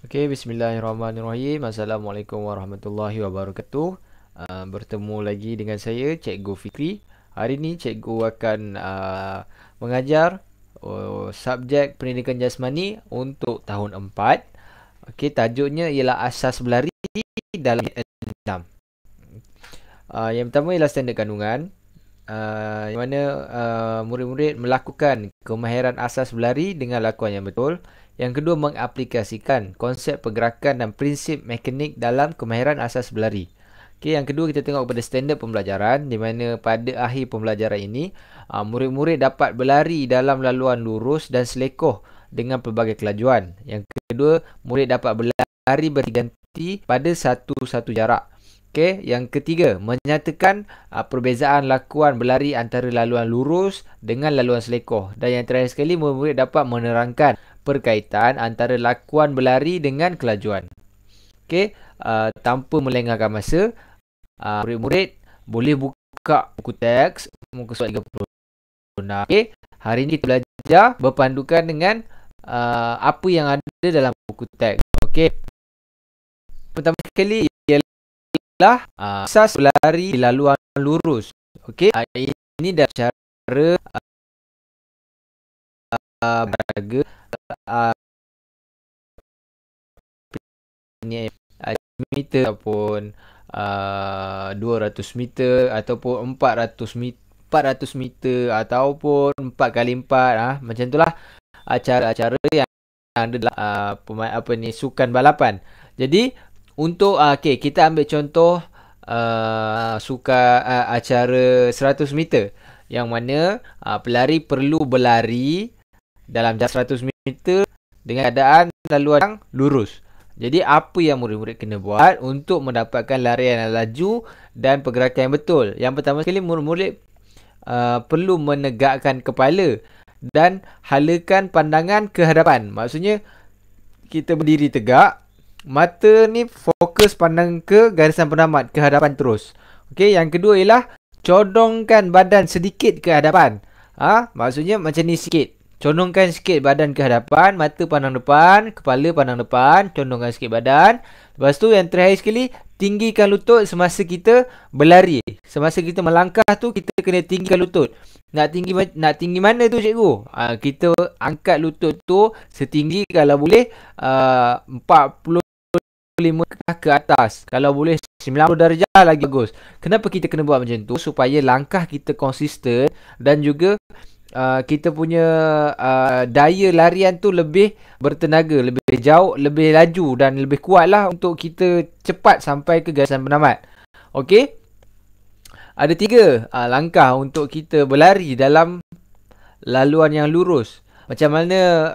Okey, bismillahirrahmanirrahim. Assalamualaikum warahmatullahi wabarakatuh. Bertemu lagi dengan saya, Cikgu Fikri. Hari ini cikgu akan mengajar subjek pendidikan jasmani untuk tahun 4. Okey, tajuknya ialah asas berlari dalam 6. Yang pertama ialah standard kandungan. Yang mana murid-murid melakukan kemahiran asas berlari dengan lakuan yang betul. Yang kedua, mengaplikasikan konsep pergerakan dan prinsip mekanik dalam kemahiran asas berlari. Okey, yang kedua kita tengok kepada standard pembelajaran, di mana pada akhir pembelajaran ini murid-murid dapat berlari dalam laluan lurus dan selekoh dengan pelbagai kelajuan. Yang kedua, murid dapat berlari berganti pada satu jarak. Okey, yang ketiga, menyatakan perbezaan lakuan berlari antara laluan lurus dengan laluan selekoh. Dan yang terakhir sekali, murid-murid dapat menerangkan perkaitan antara lakuan berlari dengan kelajuan. Okey, tanpa melengahkan masa, murid-murid boleh buka buku teks muka surat 36. Okey, hari ini kita belajar berpandukan dengan apa yang ada dalam buku teks. Okey, pertama sekali ialah asas berlari di laluan lurus. Okey, ini dah cara berjaga meter ataupun 200 meter ataupun 400 meter ataupun 4x4 macam itulah acara-acara yang ada dalam sukan balapan. Jadi untuk okey, kita ambil contoh acara 100 meter yang mana pelari perlu berlari dalam jarak 100 meter dengan keadaan laluan yang lurus. Jadi apa yang murid-murid kena buat untuk mendapatkan larian yang laju dan pergerakan yang betul? Yang pertama sekali, murid-murid perlu menegakkan kepala dan halakan pandangan ke hadapan. Maksudnya kita berdiri tegak, mata ni fokus pandang ke garisan penamat, ke hadapan terus. Okey, yang kedua ialah condongkan badan sedikit ke hadapan. Maksudnya macam ni sikit. Condongkan sikit badan ke hadapan, mata pandang depan, kepala pandang depan, condongkan sikit badan. Lepas tu yang terakhir sekali, tinggikan lutut semasa kita berlari. Semasa kita melangkah tu, kita kena tinggikan lutut. Nak tinggi mana tu cikgu? Kita angkat lutut tu setinggi kalau boleh 45 ke atas. Kalau boleh 90 darjah lagi bagus. Kenapa kita kena buat macam tu? Supaya langkah kita konsisten dan juga kita punya daya larian tu lebih bertenaga, lebih jauh, lebih laju dan lebih kuat lah untuk kita cepat sampai ke garisan penamat. Okey, ada 3 langkah untuk kita berlari dalam laluan yang lurus. Macam mana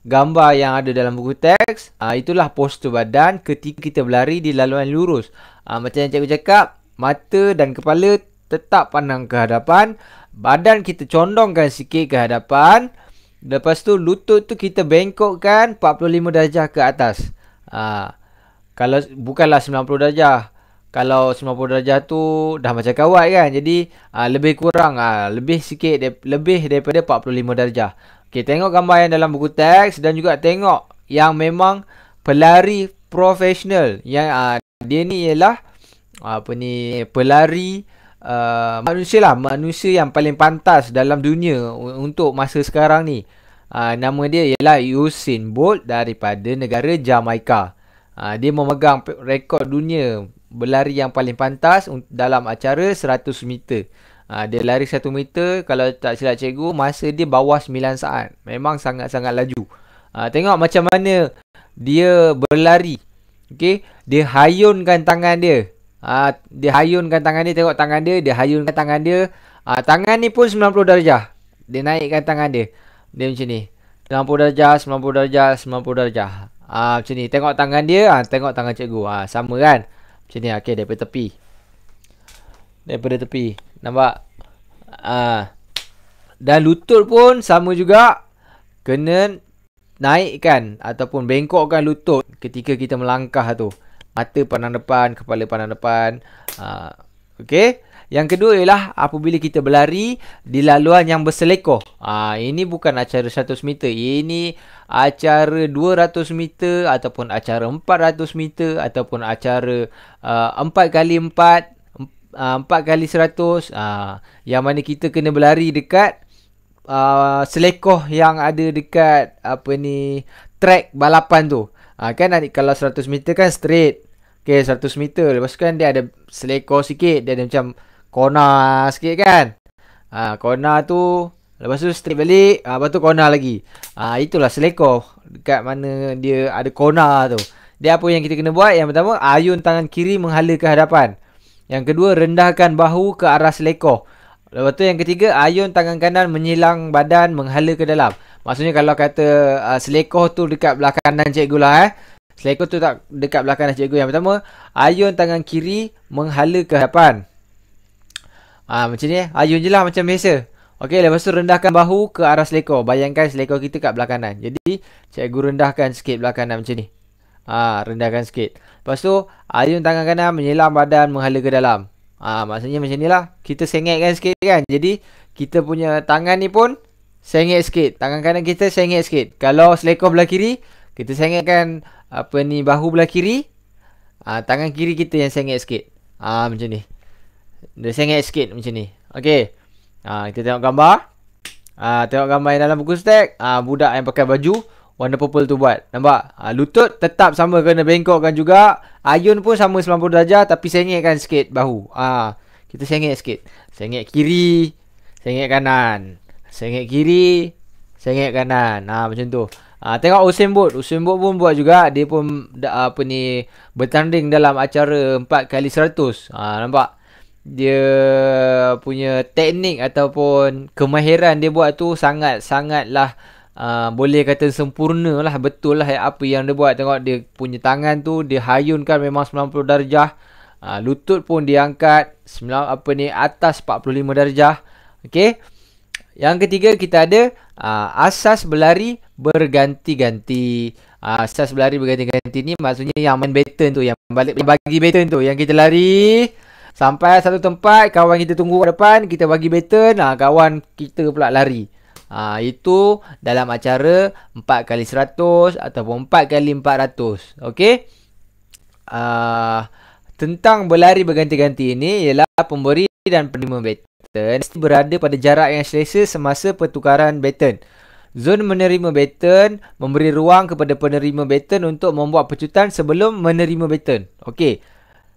gambar yang ada dalam buku teks, itulah postur badan ketika kita berlari di laluan lurus. Macam yang cikgu cakap, mata dan kepala tetap pandang ke hadapan, badan kita condongkan sikit ke hadapan. Lepas tu lutut tu kita bengkokkan 45 darjah ke atas. Kalau bukanlah 90 darjah. Kalau 90 darjah tu dah macam kawat kan. Jadi lebih kurang, lebih sikit, lebih daripada 45 darjah. Okey, tengok gambar yang dalam buku teks dan juga tengok yang memang pelari profesional. Yang dia ni ialah pelari manusia yang paling pantas dalam dunia untuk masa sekarang ni. Nama dia ialah Usain Bolt daripada negara Jamaica. Dia memegang rekod dunia berlari yang paling pantas dalam acara 100 meter. Dia lari 1 meter, kalau tak silap cikgu, masa dia bawah 9 saat. Memang sangat-sangat laju. Tengok macam mana dia berlari. Okey, dia hayunkan tangan dia. Dia hayunkan tangan dia, tengok tangan dia, dia hayunkan tangan dia. Tangan ni pun 90 darjah. Dia naikkan tangan dia. Dia macam ni. 90 darjah, 90 darjah, 90 darjah. Macam ni. Tengok tangan dia, tengok tangan cikgu. Sama kan? Macam ni. Okey, daripada tepi. Daripada tepi. Nampak? Dan lutut pun sama juga. Kena naikkan ataupun bengkokkan lutut ketika kita melangkah tu. Mata pandang depan, kepala pandang depan. Okey. Yang kedua ialah apabila kita berlari di laluan yang berselekoh. Ini bukan acara 100 meter. Ini acara 200 meter ataupun acara 400 meter ataupun acara 4x4, 4x100. Yang mana kita kena berlari dekat selekoh yang ada dekat track balapan tu. Kan kalau 100 meter kan straight. Okay, 100 meter. Lepas tu kan dia ada selekoh sikit. Dia ada macam corner sikit kan. Corner tu. Lepas tu straight balik. Lepas tu corner lagi. Itulah selekoh. Dekat mana dia ada corner tu. Dia apa yang kita kena buat? Yang pertama, ayun tangan kiri menghala ke hadapan. Yang kedua, rendahkan bahu ke arah selekoh. Lepas tu yang ketiga, ayun tangan kanan menyilang badan menghala ke dalam. Maksudnya kalau kata selekoh tu dekat belah kanan cikgu lah Selekoh tu tak dekat belah kanan cikgu. Yang pertama, ayun tangan kiri menghala ke hadapan. Macam ni ayun je lah macam biasa. Okey, lepas tu rendahkan bahu ke arah selekoh. Bayangkan selekoh kita kat belah kanan. Jadi cikgu rendahkan sikit belah kanan macam ni. Rendahkan sikit. Lepas tu ayun tangan kanan menyilang badan menghala ke dalam. Maksudnya macam ni lah. Kita sengitkan sikit kan. Jadi kita punya tangan ni pun sengit sikit. Tangan kanan kita sengit sikit. Kalau selekoh belah kiri, kita sengitkan bahu belah kiri. Tangan kiri kita yang sengit sikit. Macam ni. Dia sengit sikit macam ni. Okey. Kita tengok gambar. Tengok gambar yang dalam buku stack. Budak yang pakai baju warna purple tu buat. Nampak? Lutut tetap sama, kena bengkokkan juga. Ayun pun sama 90 darjah tapi sengitkan sikit bahu. Kita sengit sikit. Sengit kiri, sengit kanan. Sengit kiri, sengit kanan. Macam tu. Tengok Usain Bolt. Usain Bolt pun buat juga. Dia pun bertanding dalam acara 4x100. Nampak? Dia punya teknik ataupun kemahiran dia buat tu sangatlah boleh kata sempurna lah. Betul lah apa yang dia buat. Tengok dia punya tangan tu, dia hayunkan memang 90 darjah. Lutut pun diangkat atas 45 darjah. Okey. Yang ketiga kita ada asas berlari berganti-ganti. Asas berlari berganti-ganti ni maksudnya yang main baton tu, yang bagi baton tu, yang kita lari sampai satu tempat, kawan kita tunggu kat depan, kita bagi baton, kawan kita pula lari. Itu dalam acara 4x100 ataupun 4x400. Okey. Tentang berlari berganti-ganti ini ialah pemberi dan penerima baton mesti berada pada jarak yang selesa semasa pertukaran baton. Zon menerima baton memberi ruang kepada penerima baton untuk membuat pecutan sebelum menerima baton. Okey.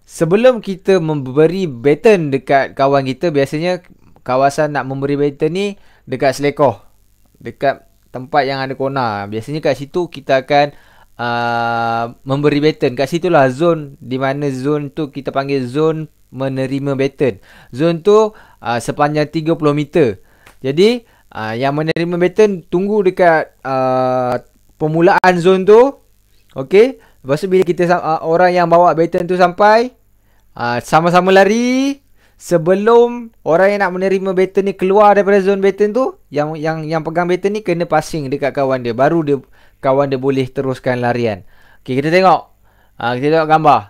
Sebelum kita memberi baton dekat kawan kita, biasanya kawasan nak memberi baton ni dekat selekoh, dekat tempat yang ada corner. Biasanya kat situ kita akan memberi baton. Kat situlah zon, di mana zon tu kita panggil zon menerima baton. Zon tu sepanjang 30 meter. Jadi yang menerima baton tunggu dekat permulaan zon tu. Okey. Lepas tu bila kita orang yang bawa baton tu sampai, sama-sama lari. Sebelum orang yang nak menerima baton ni keluar daripada zon baton tu, yang pegang baton ni kena passing dekat kawan dia, baru kawan dia boleh teruskan larian. Okey, kita tengok. Kita tengok gambar.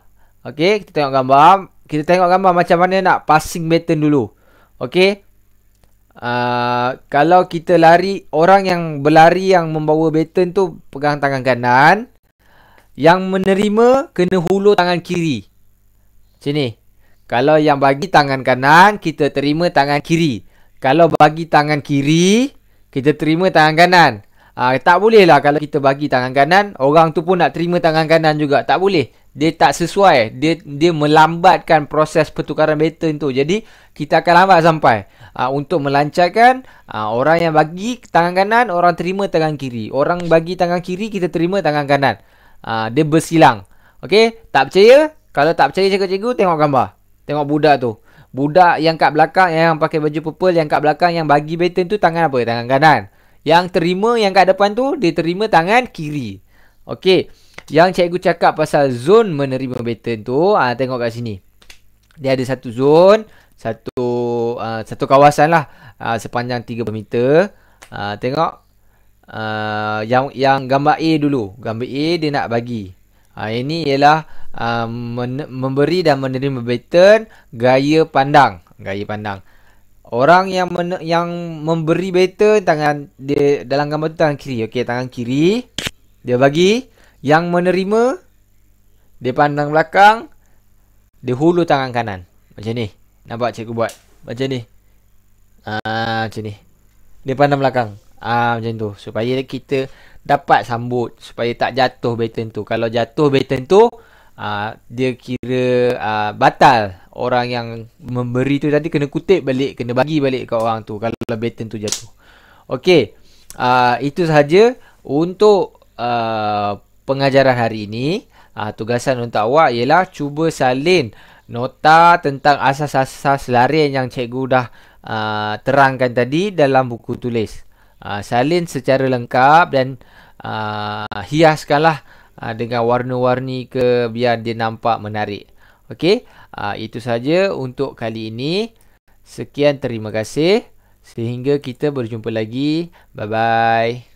Okey, kita tengok gambar. Kita tengok gambar macam mana nak passing baton dulu. Okey. Kalau kita lari, orang yang berlari yang membawa baton tu pegang tangan kanan. Yang menerima kena hulur tangan kiri. Macam ni. Kalau yang bagi tangan kanan, kita terima tangan kiri. Kalau bagi tangan kiri, kita terima tangan kanan. Tak boleh lah kalau kita bagi tangan kanan, orang tu pun nak terima tangan kanan juga. Tak boleh. Dia tak sesuai. Dia melambatkan proses pertukaran baton tu. Jadi, kita akan lambat sampai. Untuk melancarkan, orang yang bagi tangan kanan, orang terima tangan kiri. Orang bagi tangan kiri, kita terima tangan kanan. Dia bersilang. Okey? Tak percaya? Kalau tak percaya cikgu-cikgu, tengok gambar. Tengok budak tu. Budak yang kat belakang, yang pakai baju purple, yang kat belakang, yang bagi baton tu tangan apa? Tangan kanan. Yang terima, yang kat depan tu, dia terima tangan kiri. Okey. Yang cikgu cakap pasal zon menerima baton tu, tengok kat sini. Dia ada satu zon, satu kawasan lah, sepanjang 30 meter. Tengok. Yang gambar A dulu. Gambar A dia nak bagi. Ini ialah memberi dan menerima baton gaya pandang. Gaya pandang. Orang yang memberi baton tangan dia dalam gambar tu tangan kiri. Okey, tangan kiri dia bagi. Yang menerima dia pandang belakang, dia hulur tangan kanan. Macam ni. Nampak cikgu buat? Macam ni. Macam ni. Dia pandang belakang. Macam tu. Supaya kita dapat sambut. Supaya tak jatuh baton tu. Kalau jatuh baton tu, dia kira batal. Orang yang memberi tu tadi kena kutip balik. Kena bagi balik ke orang tu. Kalau baton tu jatuh. Okey. Itu sahaja untuk pengajaran hari ini. Tugasan untuk awak ialah cuba salin nota tentang asas-asas larian yang cikgu dah terangkan tadi dalam buku tulis. Salin secara lengkap dan hiaskanlah dengan warna-warni ke biar dia nampak menarik. Okey, itu saja untuk kali ini. Sekian, terima kasih. Sehingga kita berjumpa lagi. Bye-bye.